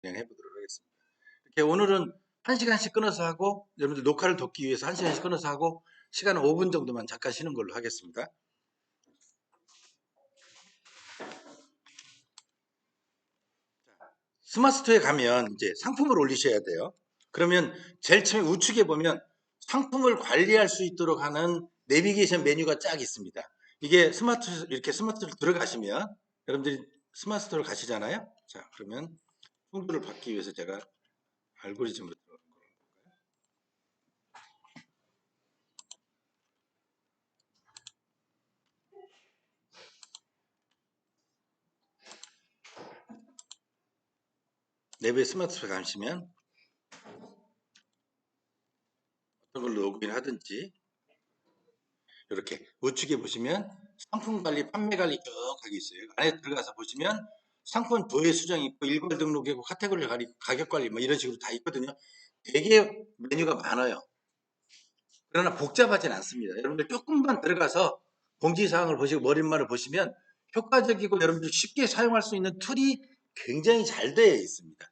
진행해 보도록 하겠습니다. 이렇게 오늘은 1시간씩 끊어서 하고 여러분들 녹화를 돕기 위해서 1시간씩 끊어서 하고 시간은 5분 정도만 잠깐 쉬는 걸로 하겠습니다. 스마트스토어에 가면 이제 상품을 올리셔야 돼요. 그러면 제일 처음에 우측에 보면 상품을 관리할 수 있도록 하는 내비게이션 메뉴가 쫙 있습니다. 이게 이렇게 스마트스토어 들어가시면 여러분들이 스마트스토어를 가시잖아요. 자, 그러면 홍보를 받기 위해서 제가 알고리즘으로 들어가는 거예요. 내부에 스마트스토어 가시면 어떤 걸로 로그인 하든지 이렇게 우측에 보시면 상품 관리, 판매 관리 쭉 하고 있어요. 안에 들어가서 보시면 상품 도해 수정이 있고 일괄 등록이고 카테고리 관리, 가격 관리 뭐 이런 식으로 다 있거든요. 되게 메뉴가 많아요. 그러나 복잡하진 않습니다. 여러분들 조금만 들어가서 공지사항을 보시고 머릿말을 보시면 효과적이고 여러분들 쉽게 사용할 수 있는 툴이 굉장히 잘 되어 있습니다.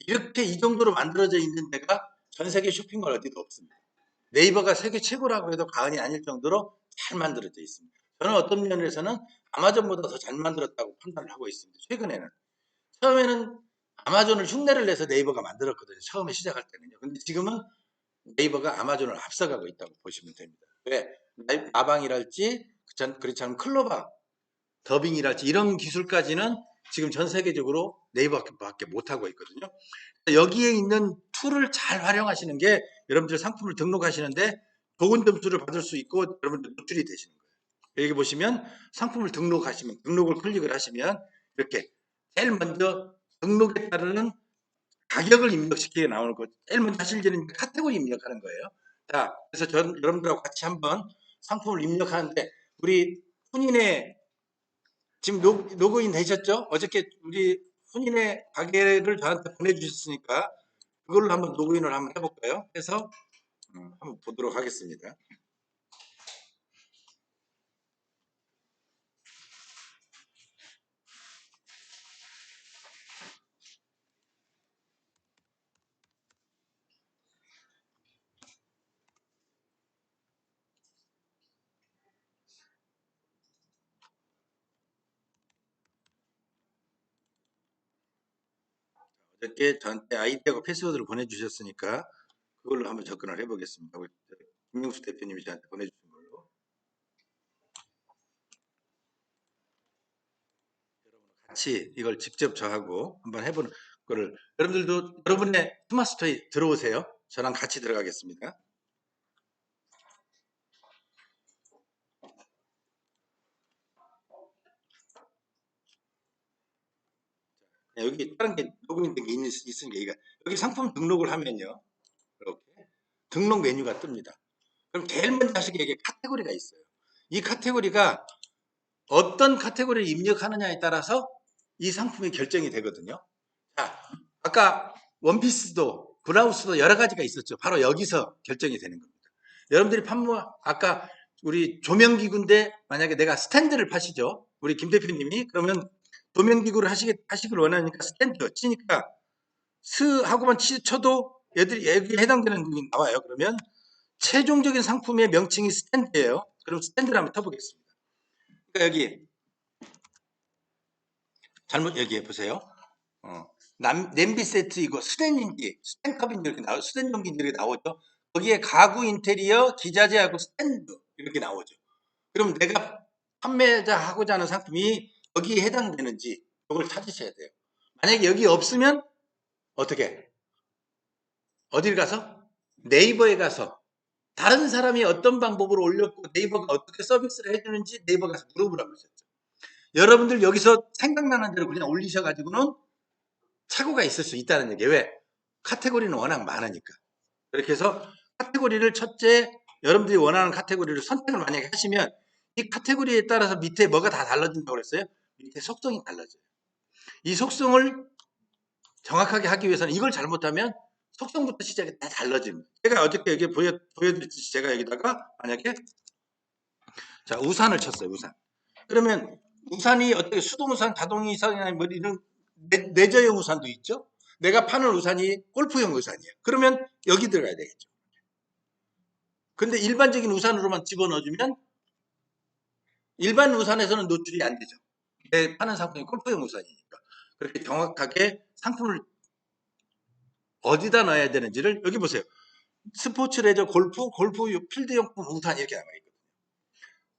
이렇게 이 정도로 만들어져 있는 데가 전 세계 쇼핑몰 어디도 없습니다. 네이버가 세계 최고라고 해도 과언이 아닐 정도로 잘 만들어져 있습니다. 저는 어떤 면에서는 아마존보다 더 잘 만들었다고 판단을 하고 있습니다. 최근에는. 처음에는 아마존을 흉내를 내서 네이버가 만들었거든요. 처음에 시작할 때는요. 근데 지금은 네이버가 아마존을 앞서가고 있다고 보시면 됩니다. 왜? 나방이랄지 그렇지 않으면 클로바, 더빙이랄지 이런 기술까지는 지금 전 세계적으로 네이버밖에 못하고 있거든요. 여기에 있는 툴을 잘 활용하시는 게 여러분들 상품을 등록하시는데 좋은 점수를 받을 수 있고 여러분들 노출이 되시는 거예요. 여기 보시면 상품을 등록하시면 등록을 클릭을 하시면 이렇게 제일 먼저 등록에 따르는 가격을 입력시키게 나오는 거 제일 먼저 하실 일은 카테고리 입력하는 거예요. 자, 그래서 여러분들하고 같이 한번 상품을 입력하는데 우리 훈인의 지금 로그인 되셨죠? 어저께 우리 훈인의 가게를 저한테 보내주셨으니까 그걸로 한번 로그인을 한번 해볼까요? 해서 한번 보도록 하겠습니다. 어저께 저한테 아이디하고 패스워드를 보내주셨으니까 그걸로 한번 접근을 해보겠습니다. 우리 김명수 대표님이 저한테 보내주신 걸로 같이 이걸 직접 저하고 한번 해보는 거를 여러분들도 여러분의 스마트스토어에 들어오세요. 저랑 같이 들어가겠습니다. 여기 다른 게 로그인된 게 있으니까 여기 상품 등록을 하면요. 이렇게 등록 메뉴가 뜹니다. 그럼 제일 먼저 하시게 이게 카테고리가 있어요. 이 카테고리가 어떤 카테고리를 입력하느냐에 따라서 이 상품이 결정이 되거든요. 자, 아까 원피스도 블라우스도 여러 가지가 있었죠. 바로 여기서 결정이 되는 겁니다. 여러분들이 아까 우리 조명기구인데 만약에 내가 스탠드를 파시죠. 우리 김 대표님이 그러면 조명기구를 하시길 원하니까 스탠드 치니까 하고만 쳐도 여기에 해당되는 게 나와요. 그러면 최종적인 상품의 명칭이 스탠드예요. 그럼 스탠드를 한번 쳐보겠습니다. 그러니까 여기 잘못 여기에 보세요. 냄비 세트 이거 수den용기, 수den컵인지 이렇게 수den용기인지 이렇게 나오죠. 거기에 가구 인테리어, 기자재하고 스탠드 이렇게 나오죠. 그럼 내가 판매자 하고자 하는 상품이 여기에 해당되는지 이걸 찾으셔야 돼요. 만약에 여기 없으면 어떻게? 어딜 가서? 네이버에 가서 다른 사람이 어떤 방법으로 올렸고 네이버가 어떻게 서비스를 해주는지 네이버 가서 물어보라고 하셨죠. 여러분들 여기서 생각나는 대로 그냥 올리셔가지고는 착오가 있을 수 있다는 얘기예요. 왜? 카테고리는 워낙 많으니까. 그렇게 해서 카테고리를 첫째 여러분들이 원하는 카테고리를 선택을 만약에 하시면 이 카테고리에 따라서 밑에 뭐가 다 달라진다고 그랬어요? 밑에 속성이 달라져요. 이 속성을 정확하게 하기 위해서는 이걸 잘못하면 속성부터 시작이 다 달라집니다. 제가 어저께 여기 보여드렸듯이 제가 여기다가 만약에 자 우산을 쳤어요. 우산. 그러면 우산이 어떻게 수동우산, 자동우산이나 뭐 이런 내저용 우산도 있죠. 내가 파는 우산이 골프용 우산이에요. 그러면 여기 들어가야 되겠죠. 근데 일반적인 우산으로만 집어넣어주면 일반 우산에서는 노출이 안 되죠. 내 파는 상품이 골프용 우산이니까. 그렇게 정확하게 상품을 어디다 넣어야 되는지를 여기 보세요. 스포츠 레저 골프 필드용품 우산 이렇게 나와 있거든요.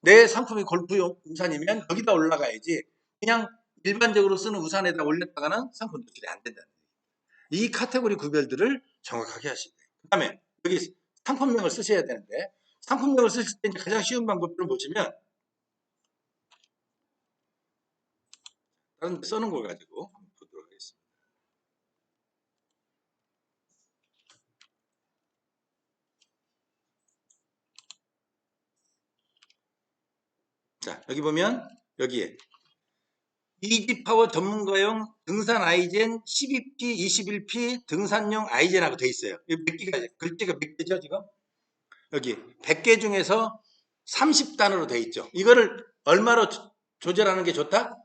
내 상품이 골프용 우산이면 여기다 올라가야지 그냥 일반적으로 쓰는 우산에다 올렸다가는 상품 노출이 안 된다는 거예요. 이 카테고리 구별들을 정확하게 하시면 돼요. 그 다음에 여기 상품명을 쓰셔야 되는데 상품명을 쓰실 때 가장 쉬운 방법을 보시면 다른 데 써놓은 걸 가지고 보도록 하겠습니다. 자, 여기 보면 여기에 이지파워 전문가용 등산 아이젠 12P, 21P 등산용 아이젠하고 돼 있어요. 몇 개가, 글자가 몇 개죠, 지금? 여기 100개 중에서 30단으로 돼 있죠. 이거를 얼마로 조절하는 게 좋다?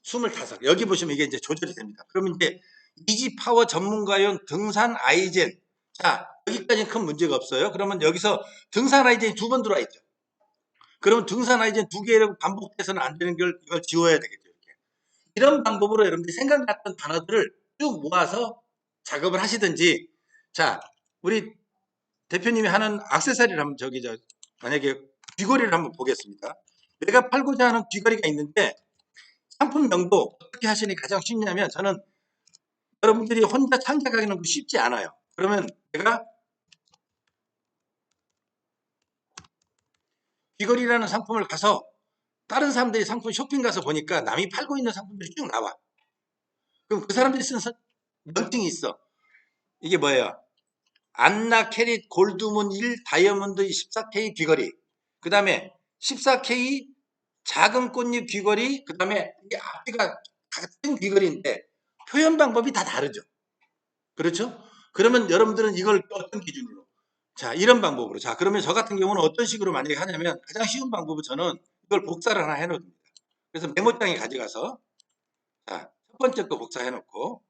25. 여기 보시면 이게 이제 조절이 됩니다. 그러면 이제 이지파워 전문가용 등산 아이젠. 자, 여기까지는 큰 문제가 없어요. 그러면 여기서 등산 아이젠이 2번 들어와 있죠. 그러면 등산 아이젠 2개를 반복해서는 안 되는 걸 이걸 지워야 되겠죠. 이렇게. 이런 방법으로 여러분들이 생각났던 단어들을 쭉 모아서 작업을 하시든지, 자, 우리 대표님이 하는 액세서리를 한번 만약에 귀걸이를 한번 보겠습니다. 내가 팔고자 하는 귀걸이가 있는데 상품명도 어떻게 하시니 가장 쉽냐면 저는 여러분들이 혼자 창작하기는 쉽지 않아요. 그러면 내가 귀걸이라는 상품을 가서 다른 사람들이 상품 쇼핑 가서 보니까 남이 팔고 있는 상품들이 쭉 나와. 그럼 그 사람들이 쓰는 명칭이 있어. 이게 뭐예요? 안나 캐릿 골드문 1 다이아몬드 14K 귀걸이. 그 다음에 14K 작은 꽃잎 귀걸이. 그 다음에 이게 앞뒤가 같은 귀걸이인데 표현 방법이 다 다르죠. 그렇죠? 그러면 여러분들은 이걸 어떤 기준으로? 자, 이런 방법으로. 자, 그러면 저 같은 경우는 어떤 식으로 만약에 하냐면 가장 쉬운 방법은 저는 이걸 복사를 하나 해놓습니다. 그래서 메모장에 가져가서 자, 첫 번째 거 복사해놓고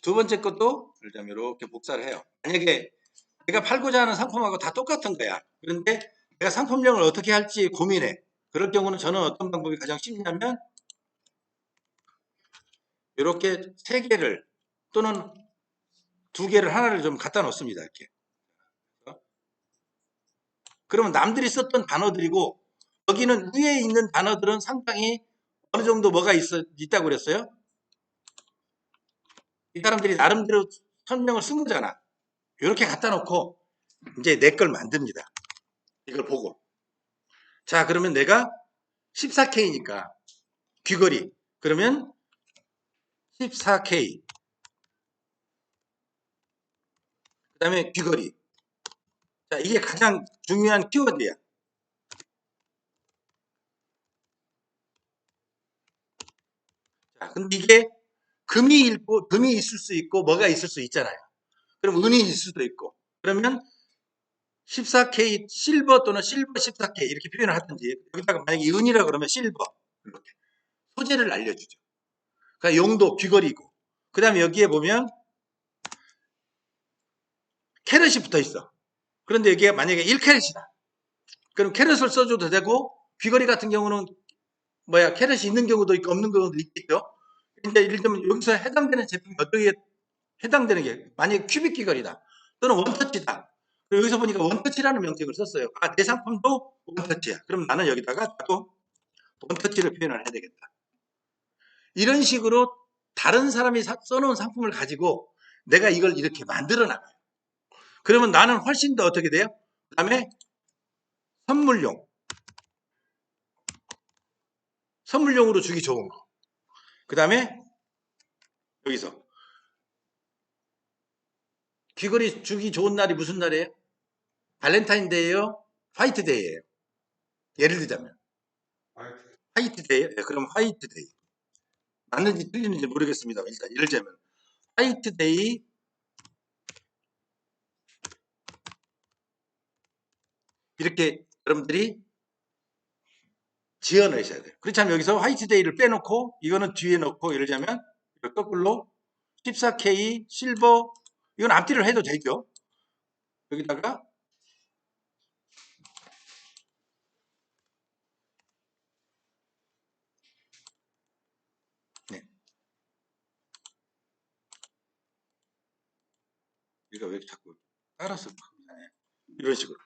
두 번째 것도 예를 들면 이렇게 복사를 해요. 만약에 내가 팔고자 하는 상품하고 다 똑같은 거야. 그런데 내가 상품명을 어떻게 할지 고민해. 그럴 경우는 저는 어떤 방법이 가장 쉽냐면 이렇게 세 개를 또는 두 개를 하나를 좀 갖다 놓습니다. 이렇게. 그러면 남들이 썼던 단어들이고 여기는 위에 있는 단어들은 상당히 어느 정도 뭐가 있다고 그랬어요? 이 사람들이 나름대로 설명을 쓴 거잖아. 이렇게 갖다 놓고 이제 내 걸 만듭니다. 이걸 보고. 자, 그러면 내가 14K니까 귀걸이. 그러면 14K. 그 다음에 귀걸이. 자, 이게 가장 중요한 키워드야. 자, 근데 이게 금이 있을 수 있고 뭐가 있을 수 있잖아요. 그럼 은이 있을 수도 있고. 그러면 14K 실버 또는 실버 14K 이렇게 표현을 하든지 여기다가 만약에 은이라 그러면 실버 이렇게 소재를 알려주죠. 그러니까 용도 귀걸이고 그 다음에 여기에 보면 캐럿이 붙어 있어. 그런데 여기에 만약에 1캐럿이다. 그럼 캐럿을 써줘도 되고 귀걸이 같은 경우는 캐럿이 있는 경우도 있고 없는 경우도 있겠죠. 근데 예를 들면 여기서 해당되는 제품이 어떻게 해당되는 게 만약에 큐빅 귀걸이다 또는 원터치다. 그리고 여기서 보니까 원터치라는 명칭을 썼어요. 아, 내 상품도 원터치야. 그럼 나는 여기다가 또 원터치를 표현을 해야 되겠다. 이런 식으로 다른 사람이 써놓은 상품을 가지고 내가 이걸 이렇게 만들어 나가요. 그러면 나는 훨씬 더 어떻게 돼요? 그 다음에 선물용으로 주기 좋은 거. 그 다음에 여기서 귀걸이 주기 좋은 날이 무슨 날이에요? 발렌타인데이예요? 화이트데이예요? 예를 들자면 화이트데이. 네, 그럼 화이트데이. 맞는지 틀리는지 모르겠습니다. 일단 예를 들자면 화이트데이 이렇게 여러분들이 지어 넣으셔야 돼요. 그렇지 않으면 여기서 화이트데이를 빼놓고 이거는 뒤에 넣고 예를 들자면 거꾸로 14K 실버, 이건 앞뒤를 해도 되죠. 여기다가 네. 얘가 왜 자꾸 따라서 이런 식으로.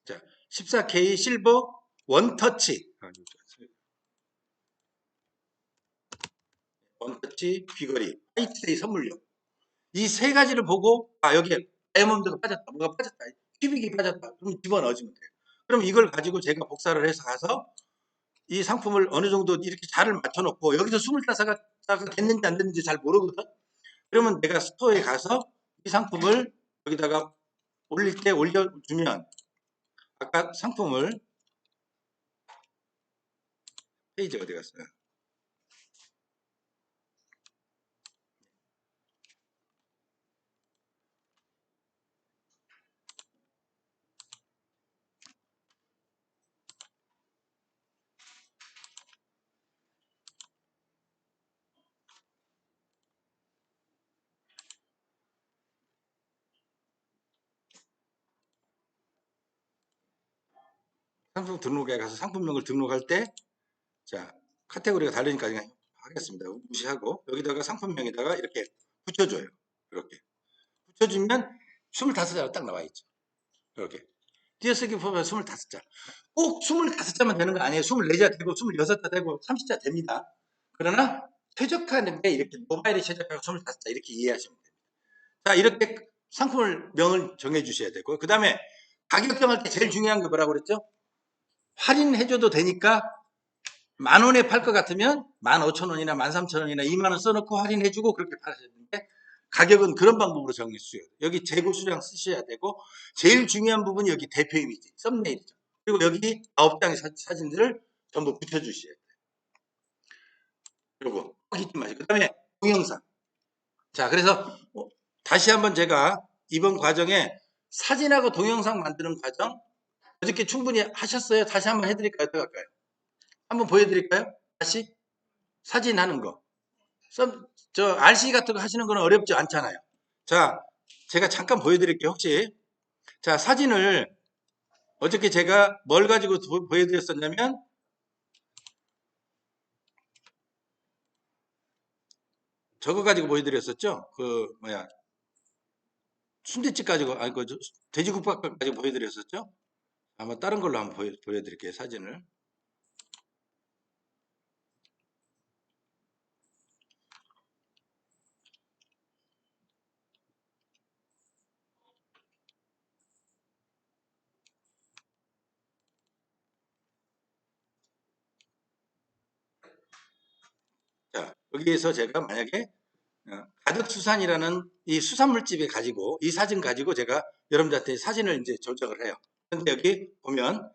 자, 14K 실버 원터치. 원터치 귀걸이 화이트데이 선물용. 이 세 가지를 보고 여기에 다이아몬드가 빠졌다, 뭐가 빠졌다, 큐빅이 빠졌다, 그럼 집어넣어주면 돼요. 그럼 이걸 가지고 제가 복사를 해서 가서 이 상품을 어느 정도 이렇게 자를 맞춰놓고 여기서 25가가 됐는지 안 됐는지 잘 모르거든. 그러면 내가 스토어에 가서 이 상품을 여기다가 올릴 때 올려주면 아까 상품을 페이지 어디 갔어요? 상품 등록에 가서 상품명을 등록할 때, 자, 카테고리가 다르니까 그냥 하겠습니다. 무시하고, 여기다가 상품명에다가 이렇게 붙여줘요. 이렇게. 붙여주면 25자가 딱 나와 있죠. 이렇게. 띄어쓰기 보면 25자. 꼭 25자만 되는 거 아니에요. 24자 되고, 26자 되고, 30자 됩니다. 그러나, 최적화는 게 이렇게 모바일에 최적화가 25자 이렇게 이해하시면 됩니다. 자, 이렇게 상품을 명을 정해 주셔야 되고, 그 다음에 가격 정할 때 제일 중요한 게 뭐라고 그랬죠? 할인해줘도 되니까 10,000원에 팔 것 같으면 15,000원이나 13,000원이나 20,000원 써놓고 할인해주고 그렇게 팔아야 되는데 가격은 그런 방법으로 정했어요. 여기 재고 수량 쓰셔야 되고 제일 중요한 부분이 여기 대표 이미지, 썸네일이죠. 그리고 여기 9장의 사진들을 전부 붙여주셔야 돼요. 요거 잊지 마시고 그 다음에 동영상. 자, 그래서 다시 한번 제가 이번 과정에 사진하고 동영상 만드는 과정 어저께 충분히 하셨어요? 다시 한번 해드릴까요? 어떨까요? 한번 보여드릴까요? 다시 사진 하는 거. 저 RC 같은 거 하시는 거는 어렵지 않잖아요. 자, 제가 잠깐 보여드릴게요. 혹시 자 사진을 어저께 제가 뭘 가지고 보여드렸었냐면 저거 가지고 보여드렸었죠. 그 뭐야 순대집 가지고 아니 그 돼지국밥 가지고 보여드렸었죠. 아마 다른 걸로 한번 보여드릴게요. 사진을. 자, 여기에서 제가 만약에 가덕수산이라는 이 수산물집에 가지고 이 사진 가지고 제가 여러분들한테 사진을 이제 조작을 해요. 근데 여기 보면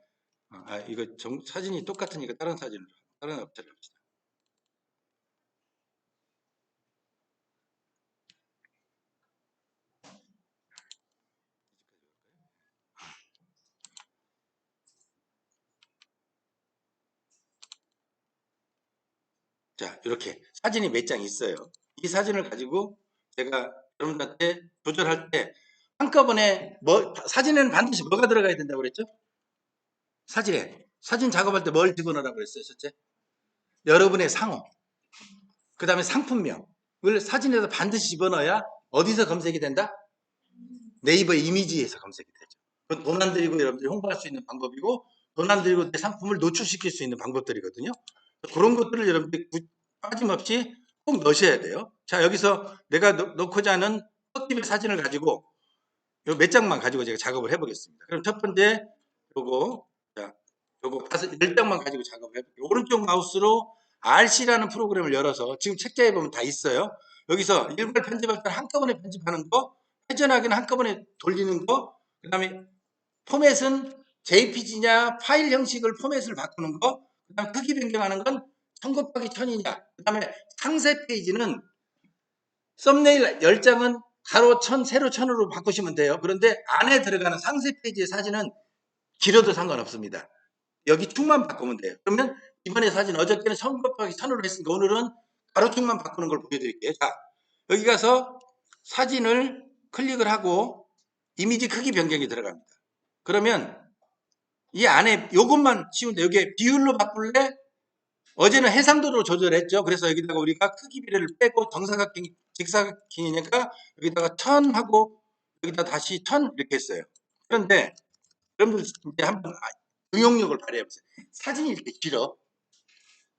이거 사진이 똑같으니까 다른 사진을 다른 업체를 합시다. 자, 이렇게 사진이 몇 장 있어요. 이 사진을 가지고 제가 여러분들한테 조절할 때 한꺼번에 사진에는 반드시 뭐가 들어가야 된다고 그랬죠? 사진 작업할 때 뭘 집어넣으라고 그랬어요, 첫째? 여러분의 상호, 그 다음에 상품명을 사진에서 반드시 집어넣어야 어디서 검색이 된다? 네이버 이미지에서 검색이 되죠. 그건 돈 안 들이고 여러분들이 홍보할 수 있는 방법이고 돈 안 들이고 내 상품을 노출시킬 수 있는 방법들이거든요. 그런 것들을 여러분들이 빠짐없이 꼭 넣으셔야 돼요. 자, 여기서 내가 넣고자 하는 떡집의 사진을 가지고 몇 장만 가지고 제가 작업을 해보겠습니다. 그럼 첫 번째 요거 자, 요거 10장만 가지고 작업을 해볼게요. 오른쪽 마우스로 RC라는 프로그램을 열어서 지금 책자에 보면 다 있어요. 여기서 일괄 편집할 때 한꺼번에 편집하는 거, 회전하기는 한꺼번에 돌리는 거, 그 다음에 포맷은 JPG냐 파일 형식을 포맷을 바꾸는 거, 그 다음 크기 변경하는 건 1000 곱하기 1000이냐, 그 다음에 상세 페이지는 썸네일 10장은 가로 1000, 세로 1000으로 바꾸시면 돼요. 그런데 안에 들어가는 상세 페이지의 사진은 길어도 상관없습니다. 여기 축만 바꾸면 돼요. 그러면 이번에 사진 어저께는 1000 곱하기 1000으로 했으니까 오늘은 가로축만 바꾸는 걸 보여드릴게요. 자, 여기 가서 사진을 클릭을 하고 이미지 크기 변경이 들어갑니다. 그러면 이 안에 요것만 치우면 여기에 비율로 바꿀래? 어제는 해상도로 조절했죠. 그래서 여기다가 우리가 크기 비례를 빼고 정사각형이 직사각형이니까 여기다가 1000 하고 여기다 다시 1000 이렇게 했어요. 그런데 여러분들 이제 한번 응용력을 발휘해보세요. 사진이 이렇게 길어.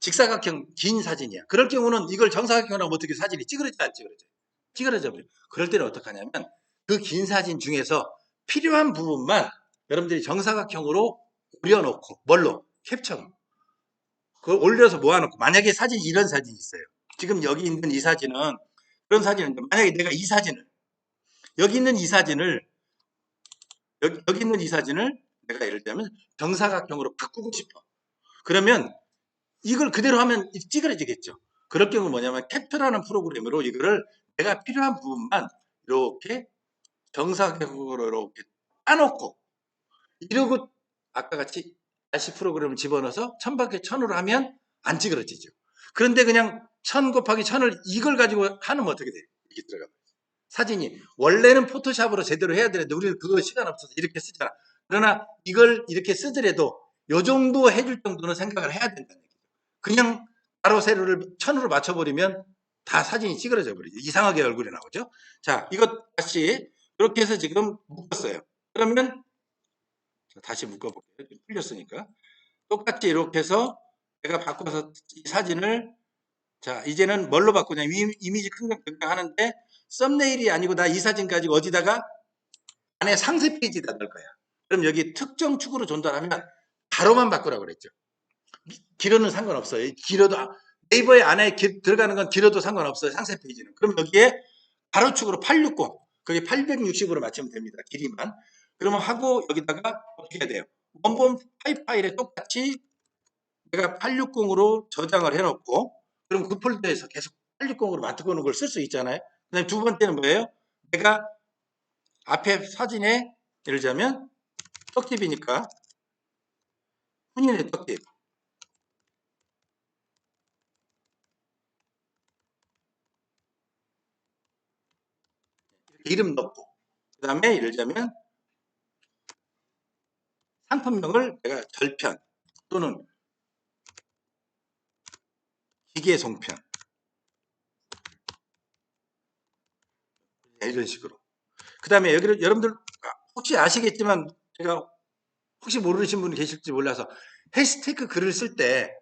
직사각형 긴 사진이야. 그럴 경우는 이걸 정사각형으로 하면 어떻게 사진이 찌그러지 안 찌그러져? 찌그러져 버려. 그럴 때는 어떻게 하냐면 그 긴 사진 중에서 필요한 부분만 여러분들이 정사각형으로 올려놓고 뭘로? 캡처. 그걸 올려서 모아놓고 만약에 사진이 이런 사진이 있어요. 지금 여기 있는 이 사진은 그런 사진인데 만약에 내가 이 사진을 여기 있는 이 사진을 여기 있는 이 사진을 내가 예를 들면 정사각형으로 바꾸고 싶어. 그러면 이걸 그대로 하면 찌그러지겠죠. 그럴 경우 뭐냐면 캡처라는 프로그램으로 이거를 내가 필요한 부분만 이렇게 정사각형으로 이렇게 따놓고 이러고 아까 같이 다시 프로그램을 집어넣어서 1000밖에 1000으로 하면 안 찌그러지죠. 그런데 그냥 1000 곱하기 1000을 이걸 가지고 하면 어떻게 돼요? 이게 들어가. 사진이 원래는 포토샵으로 제대로 해야 되는데 우리는 그거 시간 없어서 이렇게 쓰잖아. 그러나 이걸 이렇게 쓰더라도 요 정도 해줄 정도는 생각을 해야 된다는 얘기죠. 그냥 가로 세로를 1000으로 맞춰버리면 다 사진이 찌그러져 버리죠. 이상하게 얼굴이 나오죠. 자, 이것 다시 이렇게 해서 지금 묶었어요. 그러면 다시 묶어볼게요. 풀렸으니까. 똑같이 이렇게 해서 내가 바꿔서 이 사진을 자 이제는 뭘로 바꾸냐 이미지 큰거 변경하는데 썸네일이 아니고 나 이 사진 가지고 어디다가 안에 상세 페이지에다 넣을 거야. 그럼 여기 특정 축으로 전달하면 가로만 바꾸라고 그랬죠. 길어는 상관없어요. 길어도 네이버에 안에 들어가는 건 길어도 상관없어요. 상세 페이지는. 그럼 여기에 가로축으로 860 거기 860으로 맞추면 됩니다. 길이만. 그러면 하고 여기다가 어떻게 해야 돼요? 원본 파일에 똑같이 내가 860으로 저장을 해놓고 그럼 그 폴더에서 계속 860으로 맞춰보는 걸 쓸 수 있잖아요. 그다음에 두 번째는 뭐예요? 내가 앞에 사진에 예를 들자면 떡집이니까 훈인의 떡집 이름 넣고 그 다음에 예를 들자면 상품명을 내가 절편 또는 기계 송편 이런 식으로 그 다음에 여기를 여러분들 혹시 아시겠지만 제가 혹시 모르신 분이 계실지 몰라서 해시태그 글을 쓸 때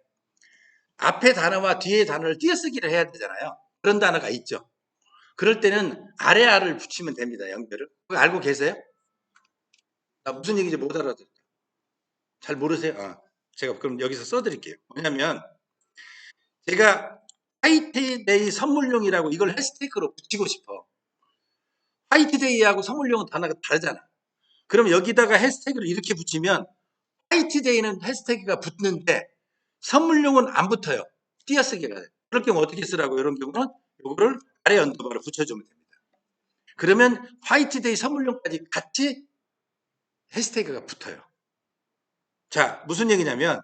앞에 단어와 뒤에 단어를 띄어쓰기를 해야 되잖아요. 그런 단어가 있죠. 그럴 때는 아래 알을 붙이면 됩니다. 연결을. 그거 알고 계세요? 나 무슨 얘기인지 못 알아듣죠. 잘 모르세요? 제가 그럼 여기서 써드릴게요. 뭐냐면 제가 화이트데이 선물용이라고 이걸 해시태그로 붙이고 싶어. 화이트데이하고 선물용은 단어가 다르잖아. 그럼 여기다가 해시태그를 이렇게 붙이면 화이트데이는 해시태그가 붙는데 선물용은 안 붙어요. 띄어쓰기가 돼요. 그럴 경우 어떻게 쓰라고 이런 경우는 이거를 아래 언더바로 붙여주면 됩니다. 그러면 화이트데이 선물용까지 같이 해시태그가 붙어요. 자, 무슨 얘기냐면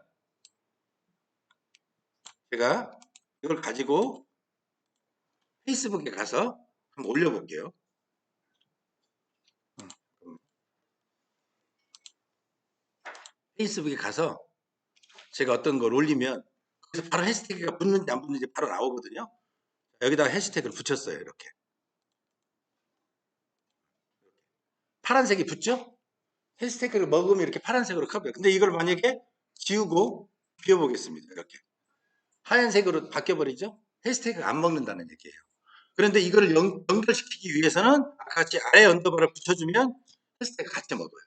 제가 이걸 가지고 페이스북에 가서 한번 올려볼게요. 페이스북에 가서 제가 어떤 걸 올리면 거기서 바로 해시태그가 붙는지 안 붙는지 바로 나오거든요. 여기다가 해시태그를 붙였어요. 이렇게. 파란색이 붙죠? 해시태그를 먹으면 이렇게 파란색으로 커져요. 근데 이걸 만약에 지우고 비워보겠습니다. 이렇게. 하얀색으로 바뀌어버리죠? 해시태그가 안 먹는다는 얘기예요. 그런데 이걸 연결시키기 위해서는 아까 같이 아래 언더바를 붙여주면 해시태그 같이 먹어요.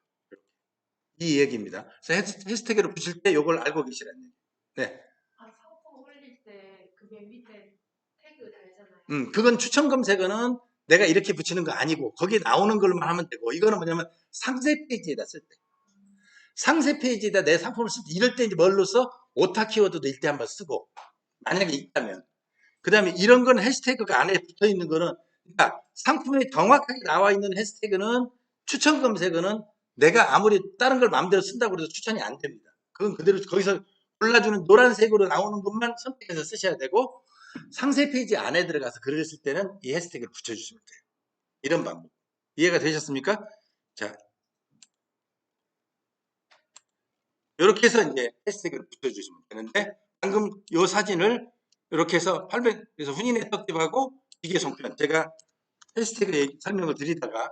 이 얘기입니다. 그래서 해시태그를 붙일 때 이걸 알고 계시라는 얘기. 네. 상품 올릴 때 그 맨 밑에 태그 달잖아요. 그건 추천 검색어는 내가 이렇게 붙이는 거 아니고 거기에 나오는 걸로만 하면 되고 이거는 뭐냐면 상세 페이지에다 쓸 때. 상세 페이지에다 내 상품을 쓸 때 이럴 때 이제 뭘로 써? 오타 키워드도 일대 한번 쓰고 만약에 있다면 그 다음에 이런 건 해시태그가 안에 붙어 있는 거는 그러니까 상품에 정확하게 나와 있는 해시태그는 추천 검색어는 내가 아무리 다른 걸 마음대로 쓴다고 해도 추천이 안 됩니다. 그건 그대로 거기서 골라주는 노란색으로 나오는 것만 선택해서 쓰셔야 되고 상세 페이지 안에 들어가서 글을 쓸 때는 이 해시태그를 붙여주시면 돼요. 이런 방법. 이해가 되셨습니까? 자, 이렇게 해서 이제 해시태그를 붙여주시면 되는데 방금 이 사진을 이렇게 해서 800에서 훈인의 떡집하고 기계 송편 제가 해시태그 설명을 드리다가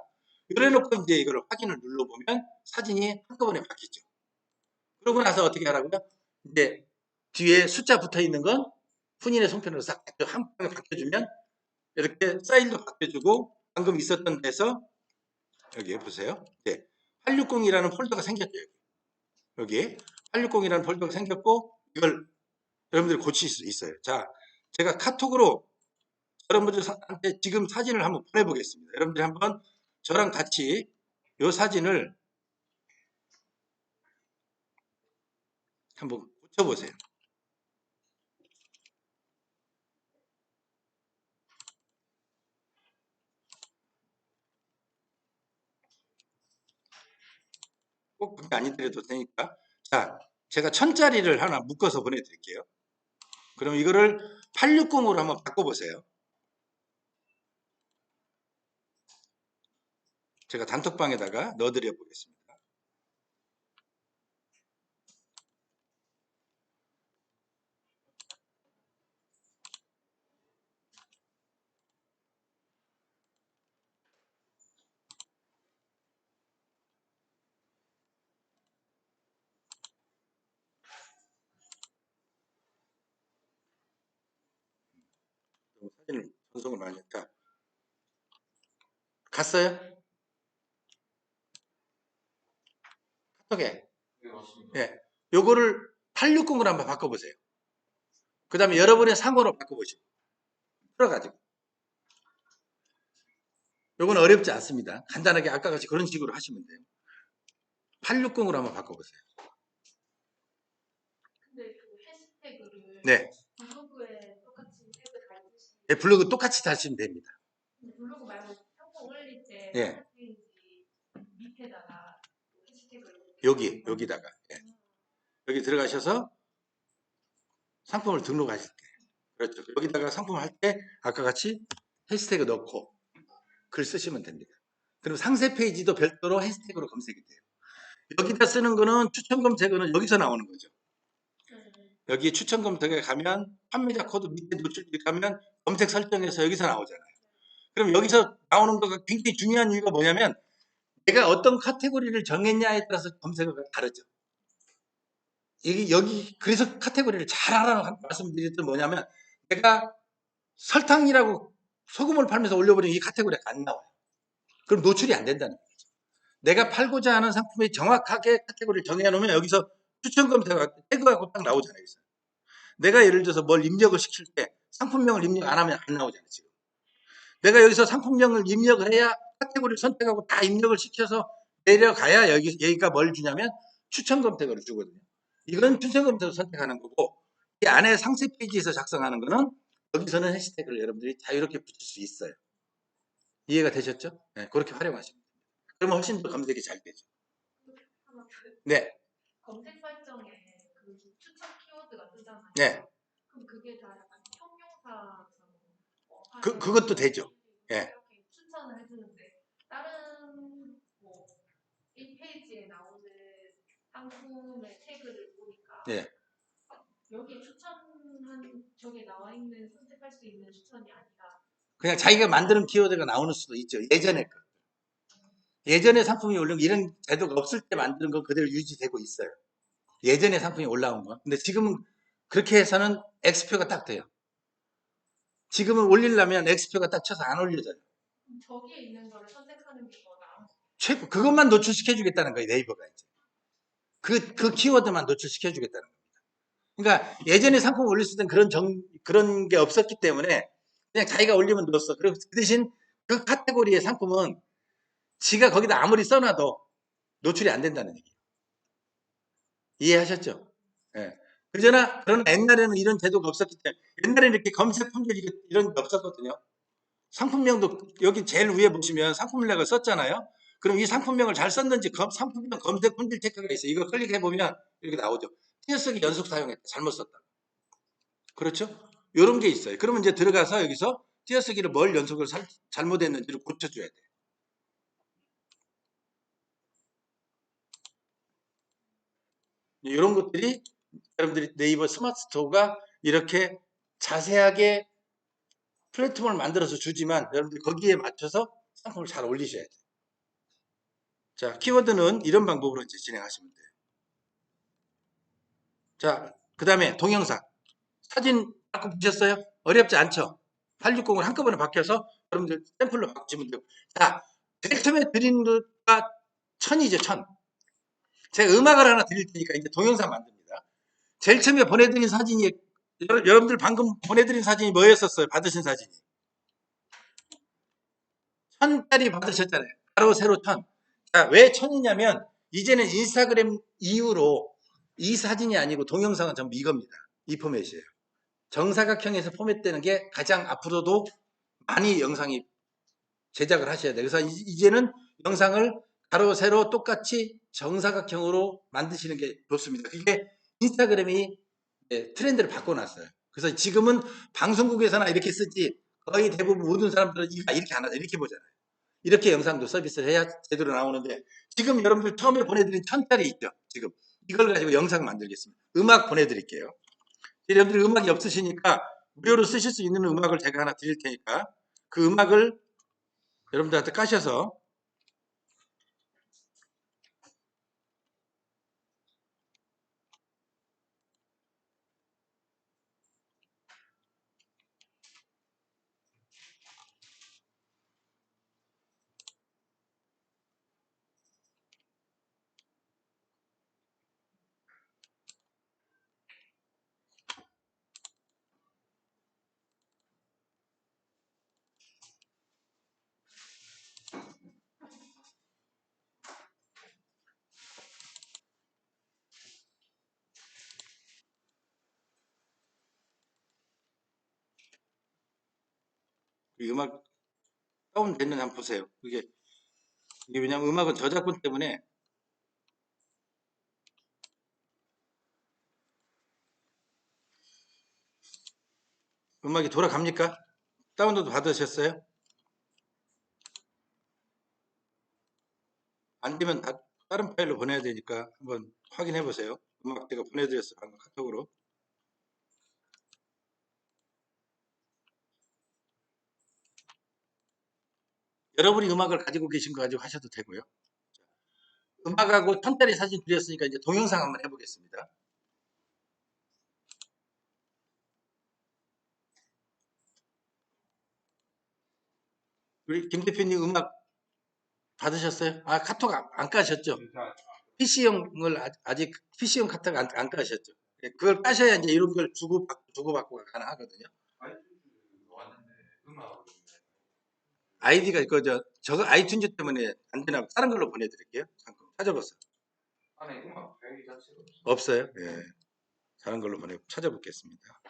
이래놓고 이제 이걸 확인을 눌러보면 사진이 한꺼번에 바뀌죠. 그러고 나서 어떻게 하라고요? 이제 뒤에 숫자 붙어 있는 건 훈인의 송편으로 싹 한 방에 바뀌어주면 이렇게 사인도 바뀌어주고 방금 있었던 데서 여기 보세요. 네. 860이라는 폴더가 생겼죠. 여기 860이라는 폴더가 생겼고 이걸 여러분들이 고칠 수 있어요. 자, 제가 카톡으로 여러분들한테 지금 사진을 한번 보내보겠습니다. 여러분들이 한번 저랑 같이 이 사진을 한번 붙여보세요. 꼭 그게 아니더라도 되니까. 자, 제가 1000짜리를 하나 묶어서 보내드릴게요. 그럼 이거를 860으로 한번 바꿔보세요. 제가 단톡방에다가 넣어드려 보겠습니다. 사진을 전송을 많이 했다. 갔어요? 카톡에. 네, 맞습니다. 예. 요거를 860으로 한번 바꿔보세요. 그 다음에 여러분의 상호로 바꿔보시고. 풀어가지고. 요건 어렵지 않습니다. 간단하게 아까 같이 그런 식으로 하시면 돼요. 860으로 한번 바꿔보세요. 근데 그 해시태그를 네. 블로그에 똑같이 태그 달듯이 네, 블로그 똑같이 다시면 됩니다. 블로그 말고 상품 올릴 때 예. 페이지 밑에다가 해시태그를 여기다가. 예. 여기 들어가셔서 상품을 등록하실 때. 그렇죠. 여기다가 상품 할 때 아까 같이 해시태그 넣고 글 쓰시면 됩니다. 그리고 상세 페이지도 별도로 해시태그로 검색이 돼요. 여기다 쓰는 거는 추천 검색어는 여기서 나오는 거죠. 여기 추천 검색에 가면 판매자 코드 밑에 노출 가면 검색 설정에서 여기서 나오잖아요. 그럼 여기서 나오는 거가 굉장히 중요한 이유가 뭐냐면 내가 어떤 카테고리를 정했냐에 따라서 검색어가 다르죠. 여기 그래서 카테고리를 잘 하라는 말씀드렸던 뭐냐면 내가 설탕이라고 소금을 팔면서 올려버리면 이 카테고리가 안 나와요. 그럼 노출이 안 된다는 거죠. 내가 팔고자 하는 상품이 정확하게 카테고리를 정해놓으면 여기서 추천 검색어가 태그하고 딱 나오잖아요. 여기서. 내가 예를 들어서 뭘 입력을 시킬 때 상품명을 입력 안 하면 안 나오잖아요. 지금. 내가 여기서 상품명을 입력을 해야 카테고리를 선택하고 다 입력을 시켜서 내려가야 여기가 뭘 주냐면 추천 검색어를 주거든요. 이건 추천 검색어 선택하는 거고 이 안에 상세 페이지에서 작성하는 거는 여기서는 해시태그를 여러분들이 자유롭게 붙일 수 있어요. 이해가 되셨죠? 네, 그렇게 활용하시면 됩니다. 그러면 훨씬 더 검색이 잘 되죠. 네, 검색 설정에 그 추천 키워드가 뜨잖아요. 네, 그럼 그게 다 약간 형용사처럼 그것도 되죠. 예. 이렇게 추천을 해주는데 다른 뭐 1페이지에 나오는 상품의 태그를 보니까 예. 여기 추천한 저게 나와 있는 선택할 수 있는 추천이 아니라 그냥 자기가 만드는 키워드가 나오는 수도 있죠. 예전에 거. 예전에 상품이 올라온 거 이런 제도가 없을 때 만드는 건 그대로 유지되고 있어요. 예전에 상품이 올라온 거. 근데 지금은 그렇게 해서는 X표가 딱 돼요. 지금은 올리려면 X표가 딱 쳐서 안 올려져요. 저기에 있는 거를 선택하는 게 더 나은 최고 그것만 노출시켜 주겠다는 거예요. 네이버가 이제. 그 키워드만 노출시켜 주겠다는 겁니다. 그러니까 예전에 상품 올렸을 땐 그런 게 없었기 때문에 그냥 자기가 올리면 넣었어. 그리고 그 대신 그 카테고리의 상품은 지가 거기다 아무리 써놔도 노출이 안 된다는 얘기예요. 이해하셨죠? 예. 그러나 옛날에는 이런 제도가 없었기 때문에 옛날에는 이렇게 검색 품질 이런 게 없었거든요. 상품명도 여기 제일 위에 보시면 상품명을 썼잖아요. 그럼 이 상품명을 잘 썼는지 상품명 검색 품질 체크가 있어요. 이거 클릭해 보면 이렇게 나오죠. 띄어쓰기 연속 사용했다. 잘못 썼다. 그렇죠? 이런 게 있어요. 그러면 이제 들어가서 여기서 띄어쓰기를 뭘 연속을 잘못했는지를 고쳐줘야 돼요. 이런 것들이 여러분들이 네이버 스마트 스토어가 이렇게 자세하게 플랫폼을 만들어서 주지만 여러분들 거기에 맞춰서 상품을 잘 올리셔야 돼요. 자, 키워드는 이런 방법으로 이제 진행하시면 돼요. 자, 그 다음에 동영상. 사진 바꿔 보셨어요? 어렵지 않죠? 860을 한꺼번에 바뀌어서 여러분들 샘플로 바꾸시면 돼요. 자, 제일 처음에 드린 것과 1000이죠, 1000. 제가 음악을 하나 드릴 테니까 이제 동영상 만듭니다. 제일 처음에 보내드린 사진이, 여러분들 방금 보내드린 사진이 뭐였었어요? 받으신 사진이. 1000짜리 받으셨잖아요. 바로 세로 1000. 자, 왜 1000이냐면, 이제는 인스타그램 이후로 이 사진이 아니고 동영상은 전부 이겁니다. 이 포맷이에요. 정사각형에서 포맷되는 게 가장 앞으로도 많이 영상이 제작을 하셔야 돼요. 그래서 이제는 영상을 가로, 세로 똑같이 정사각형으로 만드시는 게 좋습니다. 그게 인스타그램이 트렌드를 바꿔놨어요. 그래서 지금은 방송국에서나 이렇게 쓰지 거의 대부분 모든 사람들은 이렇게 안 하죠. 이렇게 보잖아요. 이렇게 영상도 서비스를 해야 제대로 나오는데 지금 여러분들 처음에 보내드린 1000짜리 있죠. 지금 이걸 가지고 영상 만들겠습니다. 음악 보내드릴게요. 여러분들이 음악이 없으시니까 무료로 쓰실 수 있는 음악을 제가 하나 드릴 테니까 그 음악을 여러분들한테 까셔서 이 음악 다운됐는지 한번 보세요. 이게 왜냐면 음악은 저작권 때문에 음악이 돌아갑니까? 다운로드 받으셨어요? 안 되면 다른 파일로 보내야 되니까 한번 확인해 보세요. 음악 제가 보내드렸어요. 방금 카톡으로. 여러분이 음악을 가지고 계신 거 가지고 하셔도 되고요. 음악하고 1000짜리 사진 드렸으니까 이제 동영상 한번 해보겠습니다. 우리 김 대표님 음악 받으셨어요? 아, 카톡 안 까셨죠? PC용을 아직 PC용 카톡 안 까셨죠? 예, 그걸 까셔야 이제 이런 걸 주고받고가 가능하거든요. 아이디가 그저 저거 아이튠즈 때문에 안 되나 다른 걸로 보내드릴게요. 잠깐 찾아보세요. 없어요? 예, 다른 걸로 찾아보겠습니다.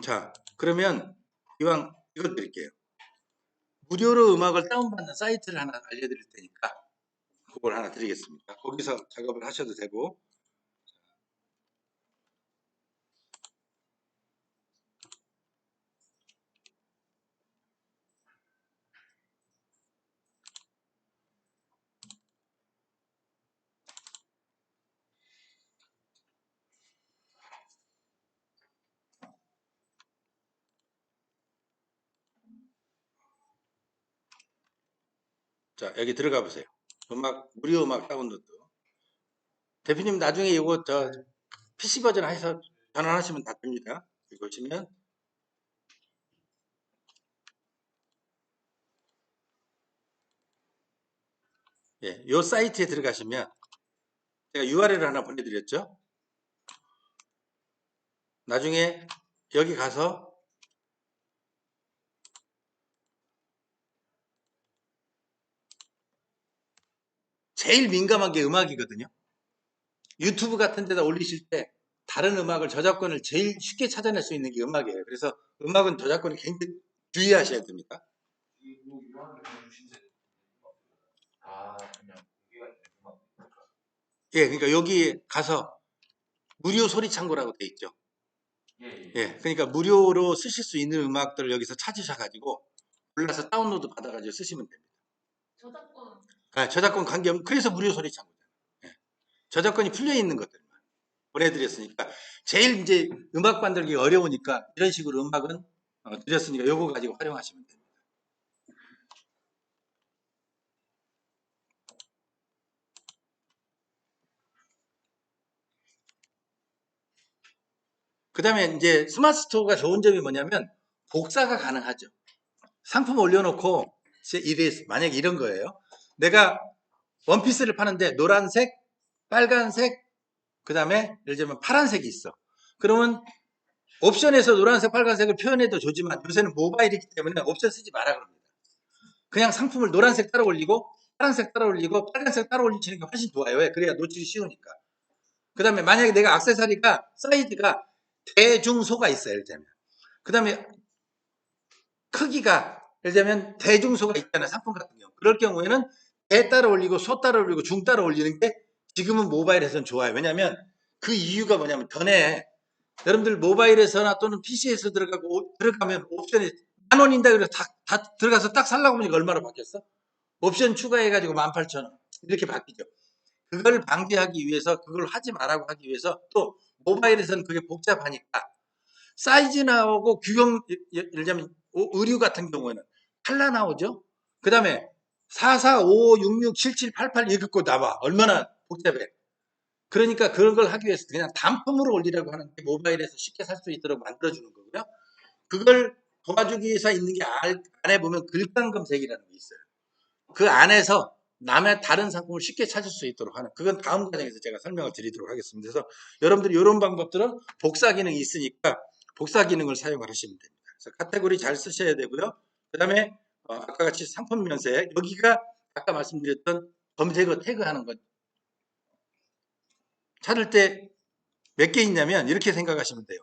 자, 그러면 이왕 이거 드릴게요. 무료로 음악을 다운받는 사이트를 하나 알려드릴 테니까 그걸 하나 드리겠습니다. 거기서 작업을 하셔도 되고. 자, 여기 들어가 보세요. 무료 음악 다운로드. 대표님 나중에 이거 PC 버전 해서 전환하시면 다 됩니다. 여기 보시면 예, 요 사이트에 들어가시면 제가 URL을 하나 보내드렸죠. 나중에 여기 가서 제일 민감한 게 음악이거든요. 유튜브 같은 데다 올리실 때 다른 음악을 저작권을 제일 쉽게 찾아낼 수 있는 게 음악이에요. 그래서 음악은 저작권을 굉장히 주의하셔야 됩니다. 뭐 유명한 거 그냥 주신대. 아, 그냥 공개가 있는 거. 예, 그러니까 여기 가서 무료 소리 창고라고 돼 있죠. 예. 예, 그러니까 무료로 쓰실 수 있는 음악들을 여기서 찾으셔가지고 골라서 다운로드 받아가지고 쓰시면 됩니다. 저작권 저작권 관계없는, 그래서 무료 소리 창고잖아요. 예, 저작권이 풀려 있는 것들만 보내드렸으니까 제일 이제 음악 만들기 어려우니까 이런 식으로 음악은 드렸으니까 요거 가지고 활용하시면 됩니다. 그 다음에 이제 스마트 스토어가 좋은 점이 뭐냐면 복사가 가능하죠. 상품 올려놓고 만약에 이런 거예요. 내가 원피스를 파는데 노란색, 빨간색, 그 다음에 예를 들면 파란색이 있어. 그러면 옵션에서 노란색, 빨간색을 표현해도 좋지만 요새는 모바일이기 때문에 옵션 쓰지 마라 그럽니다. 그냥 상품을 노란색 따라 올리고 파란색 따라 올리고 빨간색 따라 올리시는 게 훨씬 좋아요. 왜? 그래야 놓치기 쉬우니까. 그 다음에 만약에 내가 액세서리가 사이즈가 대중소가 있어요. 예를 들면. 그 다음에 크기가 예를 들면 대중소가 있잖아요. 상품 같은 경우. 그럴 경우에는 대 따라 올리고 소 따라 올리고 중 따라 올리는 게 지금은 모바일에서는 좋아요. 왜냐하면 그 이유가 뭐냐면 전에 여러분들 모바일에서나 또는 PC에서 들어가면 옵션이 10,000원인다 그래서 다 들어가서 딱 살라고 보니까 얼마로 바뀌었어? 옵션 추가해가지고 18,000원 이렇게 바뀌죠. 그걸 방지하기 위해서 그걸 하지 말라고 하기 위해서 또 모바일에서는 그게 복잡하니까 사이즈 나오고 규격 예를 들면 의류 같은 경우에는 칼라 나오죠. 그 다음에 44, 55, 66, 77, 88 이렇게 거 나와. 얼마나 복잡해. 그러니까 그런 걸 하기 위해서 그냥 단품으로 올리라고 하는 게 모바일에서 쉽게 살 수 있도록 만들어주는 거고요. 그걸 도와주기 위해서 있는 게 안에 보면 글감 검색이라는 게 있어요. 그 안에서 남의 다른 상품을 쉽게 찾을 수 있도록 하는, 그건 다음 과정에서 제가 설명을 드리도록 하겠습니다. 그래서 여러분들이 이런 방법들은 복사 기능이 있으니까 복사 기능을 사용을 하시면 됩니다. 그래서 카테고리 잘 쓰셔야 되고요. 그 다음에 아까 같이 상품 면세, 여기가 아까 말씀드렸던 검색어 태그하는 것 찾을 때 몇 개 있냐면 이렇게 생각하시면 돼요.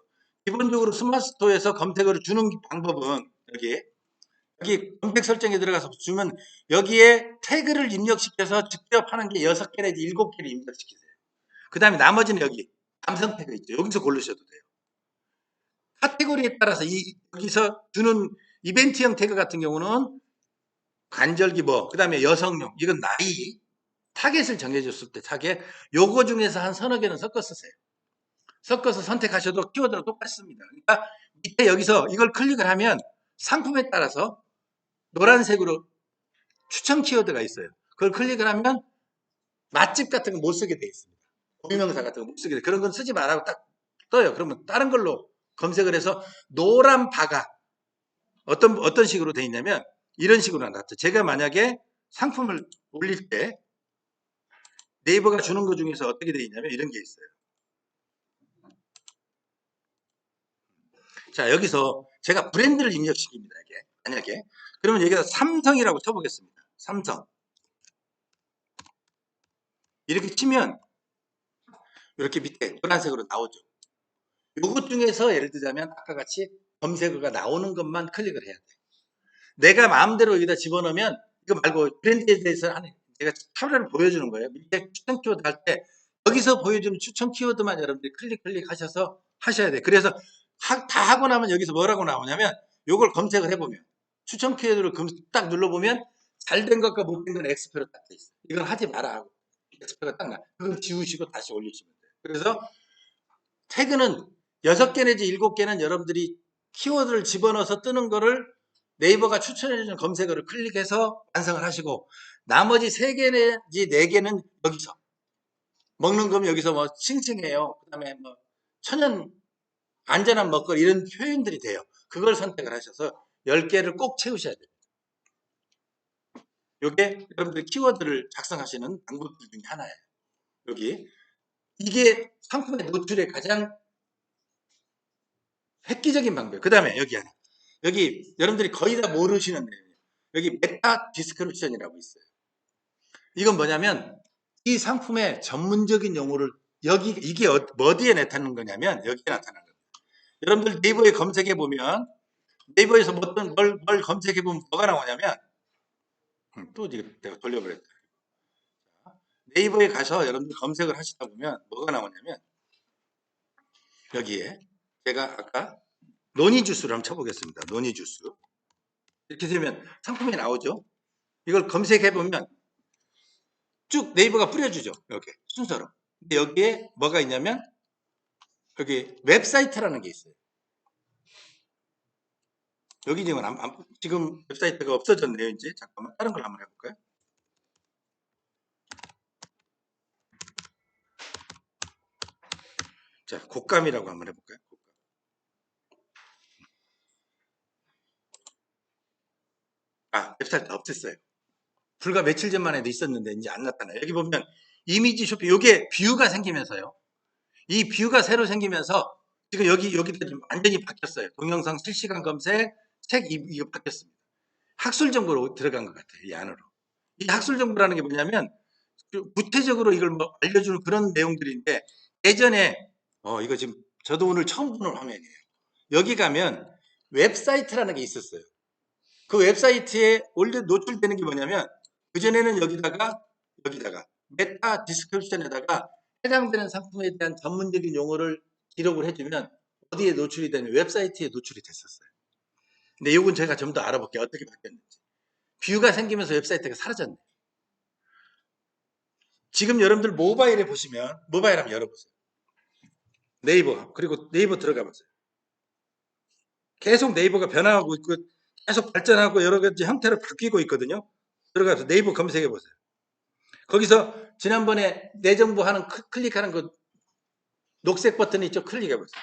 기본적으로 스마트 스토어에서 검색어를 주는 방법은 여기 검색 설정에 들어가서 주면 여기에 태그를 입력시켜서 직접 하는 게 6개 내지 7개를 입력시키세요. 그 다음에 나머지는 여기 감성 태그 있죠. 여기서 고르셔도 돼요. 카테고리에 따라서 여기서 주는 이벤트형 태그 같은 경우는 관절기 그 다음에 여성용, 이건 나이, 타겟을 정해줬을 때 타겟, 요거 중에서 한 서너 개는 섞어 쓰세요. 섞어서 선택하셔도 키워드로 똑같습니다. 그러니까 밑에 여기서 이걸 클릭을 하면 상품에 따라서 노란색으로 추천 키워드가 있어요. 그걸 클릭을 하면 맛집 같은 거 못 쓰게 돼 있습니다. 고유명사 같은 거 못 쓰게 돼. 그런 건 쓰지 말라고 딱 떠요. 그러면 다른 걸로 검색을 해서 노란 바가 어떤 식으로 돼 있냐면 이런 식으로 나왔죠. 제가 만약에 상품을 올릴 때 네이버가 주는 것 중에서 어떻게 돼 있냐면 이런 게 있어요. 자, 여기서 제가 브랜드를 입력시킵니다. 이게 만약에 그러면 여기다 삼성이라고 쳐보겠습니다. 삼성 이렇게 치면 이렇게 밑에 노란색으로 나오죠. 요것 중에서 예를 들자면 아까 같이 검색어가 나오는 것만 클릭을 해야 돼. 내가 마음대로 여기다 집어넣으면 이거 말고 브랜드에 대해서 제가 tab을 보여주는 거예요. 밑에 추천 키워드 할 때 여기서 보여주는 추천 키워드만 여러분들이 클릭하셔서 하셔야 돼. 그래서 다 하고 나면 여기서 뭐라고 나오냐면 요걸 검색을 해보면 추천 키워드를 딱 눌러보면 잘 된 것과 못 된 건 엑스표로 딱 돼 있어. 이건 하지 마라 하고 엑스표가 딱 나. 그걸 지우시고 다시 올리시면 돼요. 그래서 태그는 6개 내지 7개는 여러분들이 키워드를 집어넣어서 뜨는 거를 네이버가 추천해주는 검색어를 클릭해서 완성을 하시고 나머지 3개 내지 4개는 여기서 먹는 거면 여기서 뭐 싱싱해요. 그 다음에 뭐 천연 안전한 먹거리 이런 표현들이 돼요. 그걸 선택을 하셔서 10개를 꼭 채우셔야 돼요. 이게 여러분들 키워드를 작성하시는 방법들 중에 하나예요. 여기 이게 상품의 노출의 가장 획기적인 방법. 그 다음에 여기 하나. 여기 여러분들이 거의 다 모르시는 내용이에요. 여기 메타 디스크립션이라고 있어요. 이건 뭐냐면 이 상품의 전문적인 용어를 이게 어디에 나타나는 거냐면 여기에 나타나는 거예요. 여러분들 네이버에 검색해 보면 네이버에서 뭘 검색해 보면 뭐가 나오냐면 또 지금 내가 돌려버렸다. 네이버에 가서 여러분들 검색을 하시다 보면 뭐가 나오냐면 여기에 제가 아까 노니주스를 한번 쳐보겠습니다. 노니주스 이렇게 되면 상품이 나오죠. 이걸 검색해 보면 쭉 네이버가 뿌려주죠. 이렇게 순서로. 근데 여기에 뭐가 있냐면 여기 웹사이트라는 게 있어요. 여기 지금 웹사이트가 없어졌네요. 이제 잠깐만 다른 걸 한번 해볼까요? 자, 곶감이라고 한번 해볼까요? 웹사이트 없앴어요. 불과 며칠 전만 해도 있었는데 이제 안 나타나요. 여기 보면 이미지 쇼핑, 이게 뷰가 생기면서요. 이 뷰가 새로 생기면서 지금 여기 완전히 바뀌었어요. 동영상 실시간 검색, 책 이거 바뀌었습니다. 학술 정보로 들어간 것 같아요. 이 안으로. 이 학술 정보라는 게 뭐냐면 구체적으로 이걸 뭐 알려주는 그런 내용들인데 예전에 이거 지금 저도 오늘 처음 보는 화면이에요. 여기 가면 웹사이트라는 게 있었어요. 그 웹사이트에 원래 노출되는 게 뭐냐면 그전에는 여기다가 메타 디스크립션에다가 해당되는 상품에 대한 전문적인 용어를 기록을 해주면 어디에 노출이 되면 웹사이트에 노출이 됐었어요. 근데 이건 제가 좀 더 알아볼게요. 어떻게 바뀌었는지. 뷰가 생기면서 웹사이트가 사라졌네요. 지금 여러분들 모바일에 보시면 모바일 한번 열어보세요. 네이버 그리고 네이버 들어가 보세요. 계속 네이버가 변화하고 있고 계속 발전하고 여러 가지 형태로 바뀌고 있거든요. 들어가서 네이버 검색해 보세요. 거기서 지난번에 내 정보 하는 클릭하는 그 녹색 버튼 있죠? 클릭해 보세요.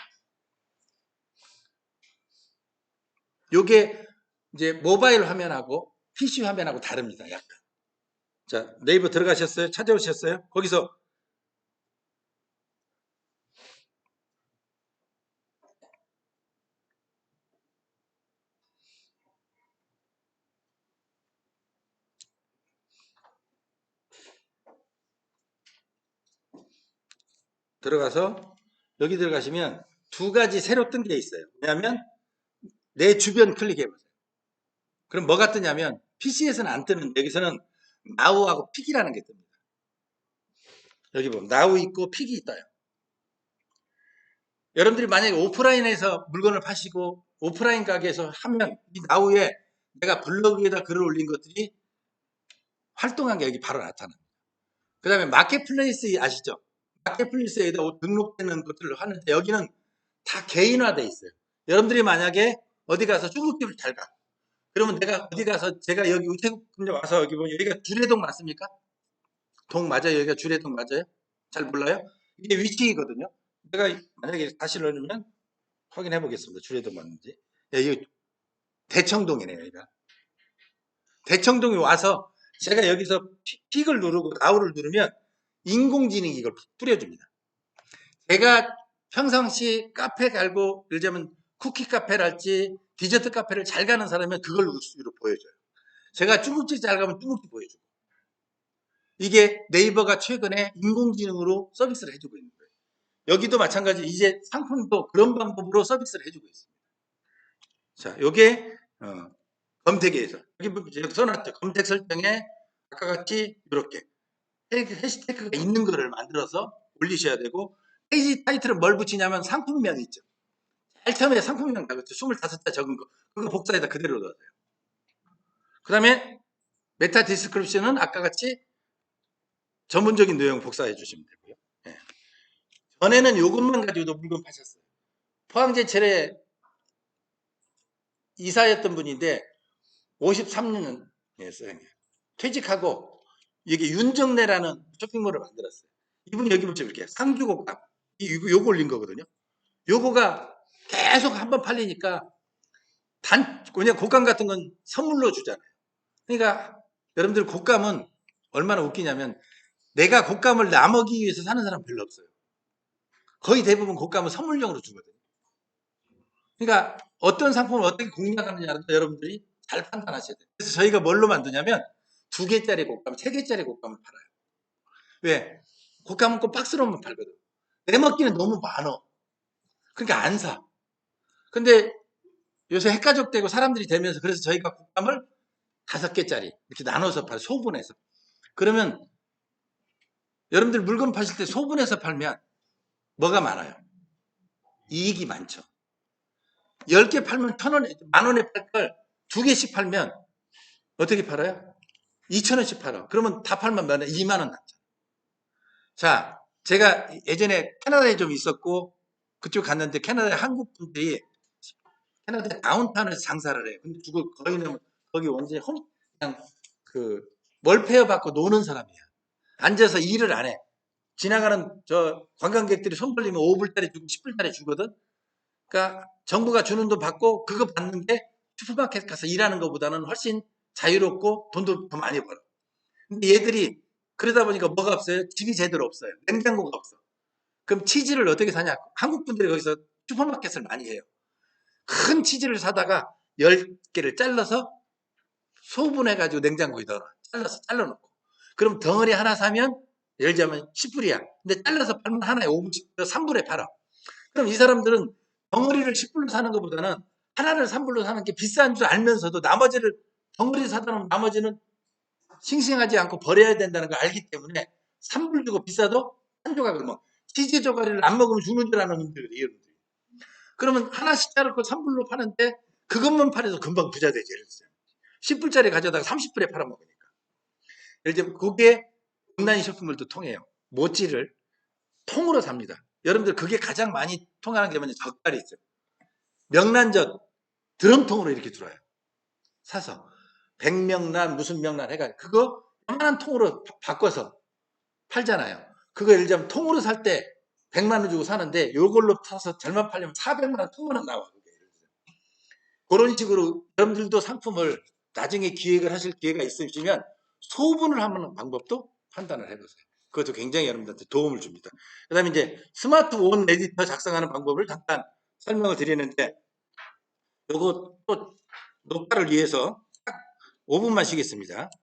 요게 이제 모바일 화면하고 PC 화면하고 다릅니다. 약간. 자, 네이버 들어가셨어요? 찾아오셨어요? 거기서 들어가서 여기 들어가시면 두 가지 새로 뜬 게 있어요. 왜냐하면 내 주변 클릭해 보세요. 그럼 뭐가 뜨냐면 PC에서는 안 뜨는데 여기서는 나우하고 픽이라는 게 뜹니다. 여기 보면 나우 있고 픽이 있다요. 여러분들이 만약에 오프라인에서 물건을 파시고 오프라인 가게에서 하면 이 나우에 내가 블로그에다 글을 올린 것들이 활동한 게 여기 바로 나타납니다. 그 다음에 마켓플레이스 아시죠? 마켓플레이스에다 등록되는 것들을 하는데 여기는 다 개인화돼 있어요. 여러분들이 만약에 어디 가서 중국집을 잘 가. 그러면 내가 어디 가서 제가 여기 우체국 와서 여기 보면 여기가 주례동 맞습니까? 동 맞아요? 여기가 주례동 맞아요? 잘 몰라요? 이게 위치이거든요. 내가 만약에 다시 넣으면 확인해 보겠습니다. 주례동 맞는지. 예, 이거 대청동이네요. 여기가. 대청동에 와서 제가 여기서 픽을 누르고 나우를 누르면 인공지능이 이걸 뿌려줍니다. 제가 평상시 카페 갈고 예를 들면 쿠키 카페랄지 디저트 카페를 잘 가는 사람은 그걸 위주로 보여줘요. 제가 중국집 잘 가면 중국집 보여주고 이게 네이버가 최근에 인공지능으로 서비스를 해주고 있는 거예요. 여기도 마찬가지 이제 상품도 그런 방법으로 서비스를 해주고 있습니다. 자, 요게 검색에서 여기 써놨죠. 검색 설정에 아까 같이 이렇게 해시태그가 있는 거를 만들어서 올리셔야 되고 페이지 타이틀은 뭘 붙이냐면 상품명 있죠. 제일 처음에 상품명 나갔죠. 25자 적은 거. 그거 복사해다 그대로 넣어요. 그 다음에 메타 디스크립션은 아까 같이 전문적인 내용 복사해 주시면 되고요. 예. 전에는 이것만 가지고도 물건 파셨어요. 포항제철에 이사였던 분인데 53년이었어요. 퇴직하고 이게 윤정래라는 쇼핑몰을 만들었어요. 이분이 여기 보시면 이렇게 상주곡감 요거 올린 거거든요. 요거가 계속 한번 팔리니까 그냥 곶감 같은 건 선물로 주잖아요. 그러니까 여러분들 곶감은 얼마나 웃기냐면 내가 곶감을 나 먹이기 위해서 사는 사람 별로 없어요. 거의 대부분 곶감은 선물용으로 주거든요. 그러니까 어떤 상품을 어떻게 공략하느냐를 여러분들이 잘 판단하셔야 돼요. 그래서 저희가 뭘로 만드냐면 2개짜리 곶감, 3개짜리 곶감을 팔아요. 왜? 곶감은 꼭 박스로만 팔거든. 내 먹기는 너무 많어. 그러니까 안 사. 근데 요새 핵가족 되고 사람들이 되면서 그래서 저희가 곶감을 5개짜리 이렇게 나눠서 팔아요. 소분해서. 그러면 여러분들 물건 파실 때 소분해서 팔면 뭐가 많아요? 이익이 많죠. 10개 팔면 1,000원에, 10,000원에 팔 걸 2개씩 팔면 어떻게 팔아요? 2,000원씩 팔아. 그러면 다 팔면 몇 원? 2만 원 남죠. 자, 제가 예전에 캐나다에 좀 있었고 그쪽 갔는데 캐나다에 한국 분들이 캐나다 다운타운에서 장사를 해요. 근데 거기는 거기 완전히 그냥 그 월페어 받고 노는 사람이야. 앉아서 일을 안 해. 지나가는 저 관광객들이 손 벌리면 5불짜리 주고 10불짜리 주거든. 그러니까 정부가 주는 돈 받고 그거 받는데 슈퍼마켓 가서 일하는 것보다는 훨씬 자유롭고 돈도 더 많이 벌어. 근데 얘들이 그러다 보니까 뭐가 없어요? 집이 제대로 없어요. 냉장고가 없어. 그럼 치즈를 어떻게 사냐? 한국 분들이 거기서 슈퍼마켓을 많이 해요. 큰 치즈를 사다가 10개를 잘라서 소분해가지고 냉장고에 넣어. 잘라놓고. 그럼 덩어리 하나 사면 예를 들자면 10불이야. 근데 잘라서 팔면 하나에 5불씩, 3불에 팔아. 그럼 이 사람들은 덩어리를 10불로 사는 것보다는 하나를 3불로 사는 게 비싼 줄 알면서도 나머지를 덩어리 사다 놓으면 나머지는 싱싱하지 않고 버려야 된다는 걸 알기 때문에 3불 주고 비싸도 한 조각을 치즈 조각을 안 먹으면 죽는 줄 아는 분들이 여러분들. 그러면 하나씩 자르고 3불로 파는데 그것만 팔아서 금방 부자 되지. 예를 들어서 10불짜리 가져다가 30불에 팔아먹으니까. 예를 들면 그게 온라인 쇼핑몰도 통해요. 모찌를 통으로 삽니다. 여러분들 그게 가장 많이 통하는 게 뭐냐? 젓갈이 있어요. 명란젓 드럼통으로 이렇게 들어와요. 사서 백명란 무슨 명란 해가지고 그거 요만한 통으로 바꿔서 팔잖아요. 그거 예를 들자면 통으로 살 때 100만 원 주고 사는데 요걸로 사서 잘못 팔려면 400만 원 통으로 나와. 그런 식으로 여러분들도 상품을 나중에 기획을 하실 기회가 있으시면 소분을 하는 방법도 판단을 해보세요. 그것도 굉장히 여러분들한테 도움을 줍니다. 그 다음에 이제 스마트 온 에디터 작성하는 방법을 잠깐 설명을 드리는데 요거 또 녹화를 위해서 딱 5분만 쉬겠습니다.